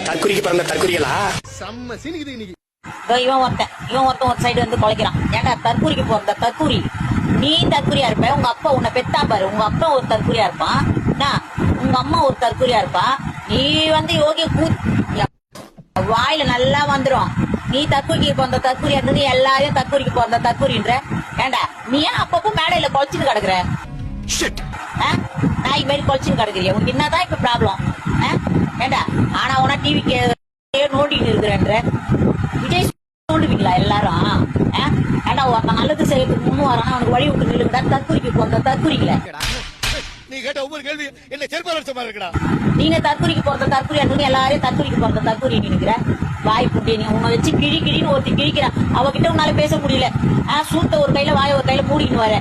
தற்குறிக்கு பிறந்த தற்குறிகளா செம்ம சீனிக்குது இன்னைக்கு. இவன் ஒருத்தன் ஒரு சைடு வந்து குலைக்கிறான். ஏன்டா தற்கூரிக்கு போறத தற்கூரி, நீ தற்கூரியா இருப்ப, உங்க அப்பா உன்னை பெத்தா பாரு, உங்க அப்பா ஒரு தற்கூரியா இருப்பான், உங்க அம்மா ஒரு தற்கூரியா இருப்பா, நீ வந்து யோகி வாயில நல்லா வந்துரும். நீ தற்கூரிக்கு போற தற்கூரியா இருந்து எல்லாரையும் தற்கூரிக்கு போற தற்கூரின்ற. ஏண்டா நீ ஏன் அப்பப்போ மேடையில குலைச்சுன்னு கிடக்குற? நாய் மாதிரி குலைச்சுன்னு கிடக்குறிய, உனக்கு என்னதான் இப்ப ப்ராப்ளம்? ஏண்டா ஆனா உனா டிவிக்கு நோண்டிட்டு இருக்கிறேன்ற விஜய் நோண்டுவீங்களா எல்லாரும்? ஏண்டா ஒருத்தன் நல்லது செய்யறதுக்கு முன்னு வரான், அவனுக்கு வழி விட்டு நில்லுங்கடா. தற்கூரிக்கு போறத தற்கூரிக்கல. நீ கேட்ட ஒவ்வொரு கேள்வி என்ன செருப்பால இருக்கடா. நீங்க தற்கூரிக்கு போறத தற்கூரியா இருந்து எல்லாரையும் தற்கூரிக்கு போறத தற்கூரி நினைக்கிற வாய் புட்டி. நீ உன்னை வச்சு கிழின்னு ஒருத்தி கிழிக்கிறான், அவகிட்ட உன்னால பேச முடியல. சூத்த ஒரு கையில வாய ஒரு கையில மூடிக்கின்னு வர.